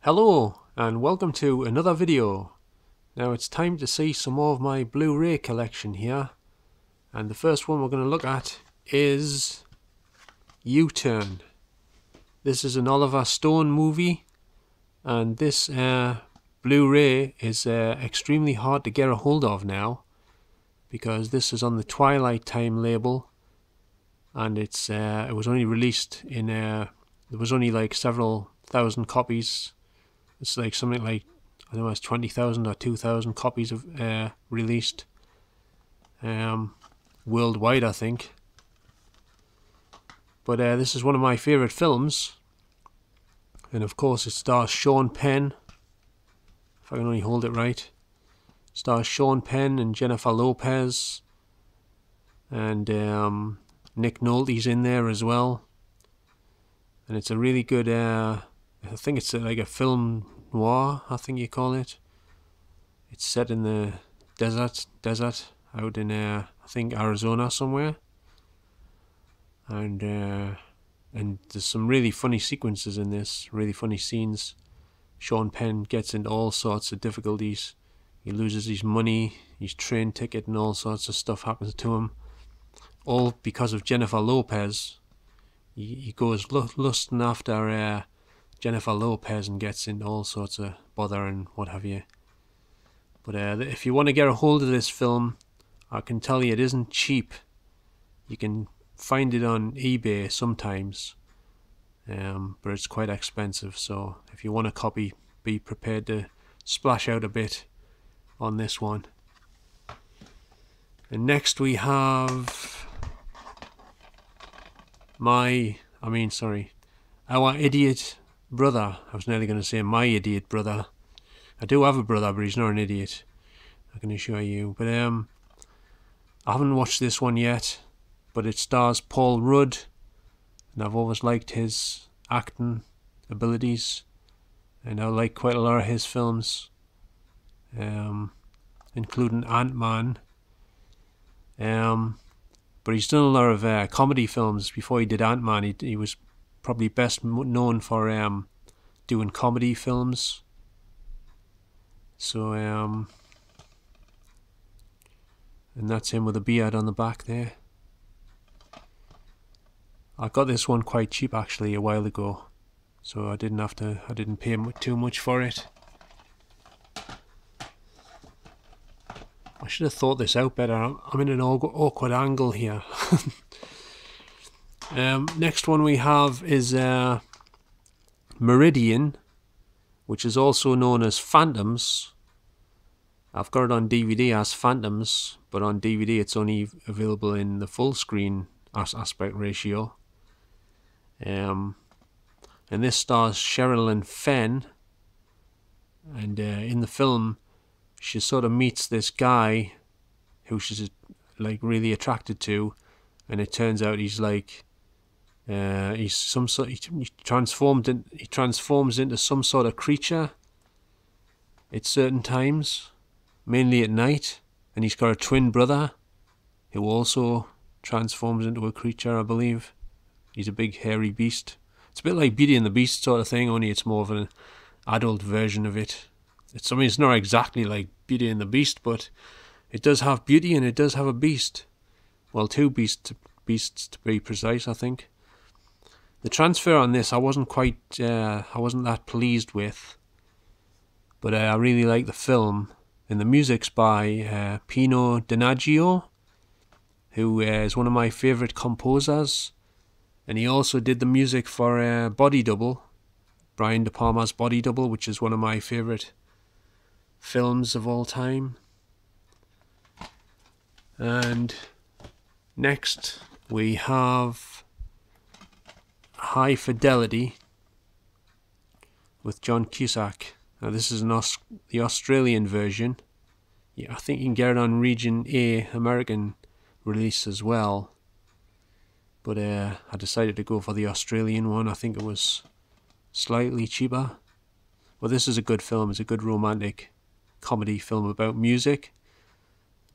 Hello and welcome to another video. Now it's time to see some more of my Blu Ray collection here, and the first one we're going to look at is U-Turn. This is an Oliver Stone movie, and this Blu Ray is extremely hard to get a hold of now because this is on the Twilight Time label, and it was only released in there was only like several thousand copies. It's like something like, I don't know, it's 20,000 or 2,000 copies of released worldwide, I think. But this is one of my favourite films, and of course it stars Sean Penn, if I can only hold it right. It stars Sean Penn and Jennifer Lopez, and Nick Nolte's in there as well. And it's a really good, I think it's like a film noir, I think you call it. It's set in the desert out in I think Arizona somewhere. And there's some really funny sequences in this, really funny scenes. Sean Penn gets into all sorts of difficulties. He loses his money, his train ticket, and all sorts of stuff happens to him. All because of Jennifer Lopez. He goes lusting after Jennifer Lopez and gets into all sorts of bother and what have you. But if you want to get a hold of this film, I can tell you it isn't cheap. You can find it on eBay sometimes, but it's quite expensive. So if you want a copy, be prepared to splash out a bit on this one. And next we have our idiot brother. I was nearly going to say my idiot brother. I do have a brother, but he's not an idiot, I can assure you. But I haven't watched this one yet, but it stars Paul Rudd, and I've always liked his acting abilities, and I like quite a lot of his films, including Ant-Man. But he's done a lot of comedy films before he did Ant-Man. He was probably best known for doing comedy films. So, and that's him with a beard on the back there. I got this one quite cheap actually a while ago, so I didn't pay too much for it. I should have thought this out better. I'm in an awkward angle here. Next one we have is Meridian, which is also known as Phantoms. I've got it on DVD as Phantoms, but on DVD it's only available in the full screen aspect ratio. And this stars Sherilyn Fenn, and in the film she sort of meets this guy who she's like really attracted to, and it turns out he's like he's some sort. He transforms into some sort of creature at certain times, mainly at night, and he's got a twin brother who also transforms into a creature, I believe. He's a big hairy beast. It's a bit like Beauty and the Beast sort of thing, only it's more of an adult version of it. It's not exactly like Beauty and the Beast, but it does have beauty and it does have a beast. Well, two beasts to be precise, I think. The transfer on this I wasn't that pleased with, but I really like the film, and the music's by Pino Donaggio, who is one of my favourite composers, and he also did the music for Body Double, Brian De Palma's Body Double, which is one of my favourite films of all time. And next we have High Fidelity with John Cusack. Now this is the Australian version. Yeah, I think you can get it on Region A American release as well, but I decided to go for the Australian one. I think it was slightly cheaper. Well, this is a good film. It's a good romantic comedy film about music.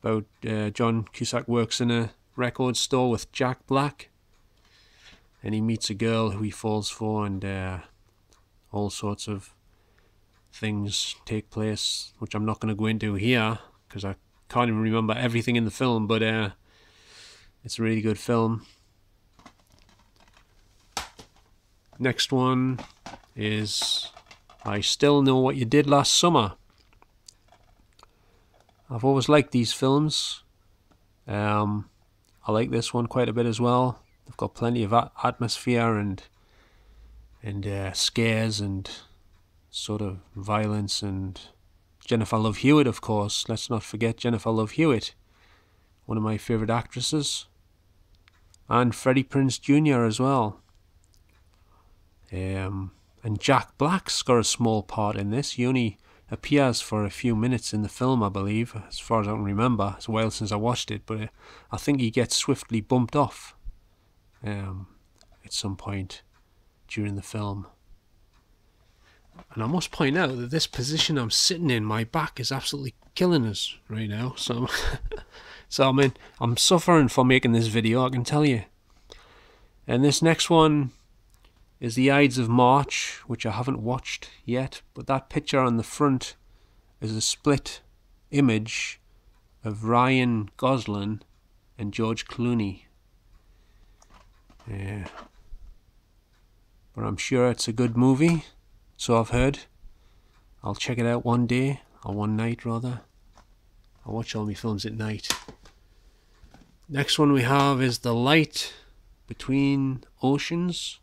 About John Cusack works in a record store with Jack Black, and he meets a girl who he falls for, and all sorts of things take place, which I'm not going to go into here because I can't even remember everything in the film, but it's a really good film. Next one is I Still Know What You Did Last Summer. I've always liked these films. I like this one quite a bit as well. They've got plenty of atmosphere and scares and sort of violence, and Jennifer Love Hewitt, of course. Let's not forget Jennifer Love Hewitt, one of my favourite actresses, and Freddie Prinze Jr. as well. And Jack Black's got a small part in this. He only appears for a few minutes in the film, I believe, as far as I can remember. It's a while since I watched it, but I think he gets swiftly bumped off at some point during the film. And I must point out that this position I'm sitting in, my back is absolutely killing us right now. So, I mean, I'm suffering for making this video, I can tell you. And this next one is The Ides of March, which I haven't watched yet, but that picture on the front is a split image of Ryan Gosling and George Clooney. Yeah. But I'm sure it's a good movie, so I've heard. I'll check it out one day, or one night rather. I watch all my films at night. Next one we have is The Light Between Oceans.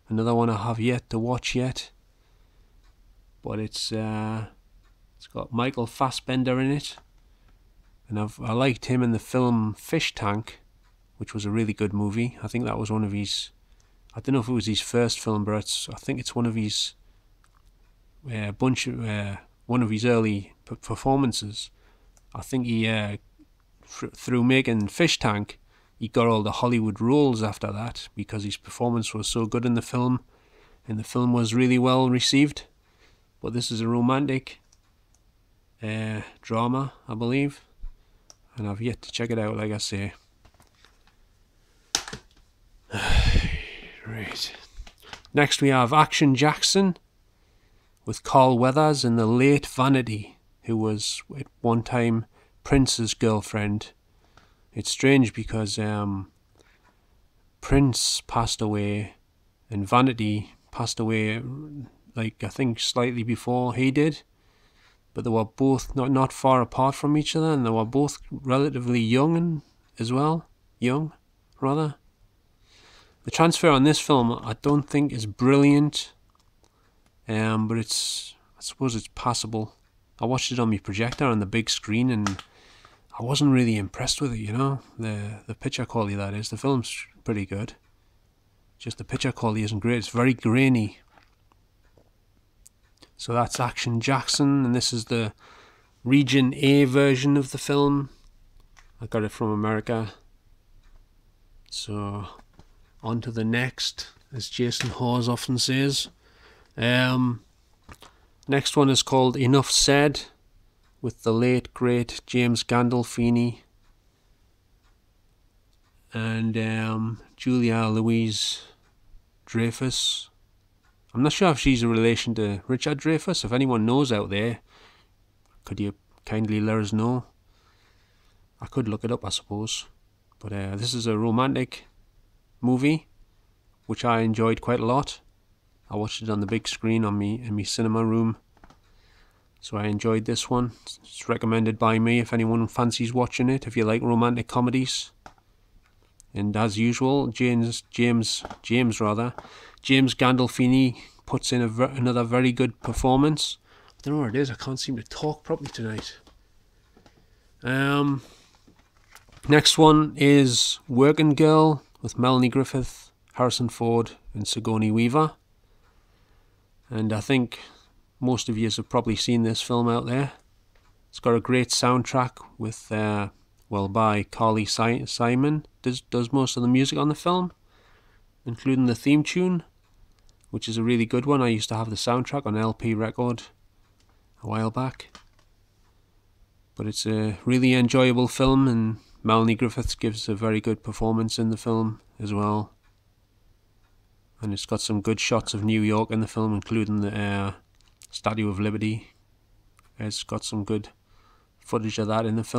Another one I have yet to watch yet, but it's got Michael Fassbender in it, and I liked him in the film Fish Tank, which was a really good movie. I think that was one of his, I don't know if it was his first film, but I think it's one of his one of his early performances. I think he through making Fish Tank, he got all the Hollywood roles after that because his performance was so good in the film, and the film was really well received. But this is a romantic drama, I believe, and I've yet to check it out, like I say. Right. Next we have Action Jackson with Carl Weathers and the late Vanity, who was at one time Prince's girlfriend. It's strange because Prince passed away and Vanity passed away, like I think slightly before he did, but they were both not far apart from each other, and they were both relatively young as well. Young, rather. The transfer on this film I don't think is brilliant, but I suppose it's passable. I watched it on my projector on the big screen and I wasn't really impressed with it, you know. The picture quality, that is. The film's pretty good. Just the picture quality isn't great. It's very grainy. So that's Action Jackson, and this is the Region A version of the film. I got it from America. So, on to the next, as Jason Hawes often says. Next one is called Enough Said, with the late great James Gandolfini and Julia Louis-Dreyfus. I'm not sure if she's a relation to Richard Dreyfuss. If anyone knows out there, could you kindly let us know? I could look it up, I suppose. But this is a romantic movie which I enjoyed quite a lot. I watched it on the big screen in my cinema room. So I enjoyed this one. It's recommended by me if anyone fancies watching it, if you like romantic comedies. And as usual, James Gandolfini puts in another very good performance. I don't know where it is. I can't seem to talk properly tonight. Next one is Working Girl with Melanie Griffith, Harrison Ford and Sigourney Weaver. And I think most of you have probably seen this film out there. It's got a great soundtrack with, by Carly Simon. Does most of the music on the film, including the theme tune, which is a really good one. I used to have the soundtrack on LP record a while back. But it's a really enjoyable film, and Melanie Griffith gives a very good performance in the film as well. And it's got some good shots of New York in the film, including the Statue of Liberty. It's got some good footage of that in the film.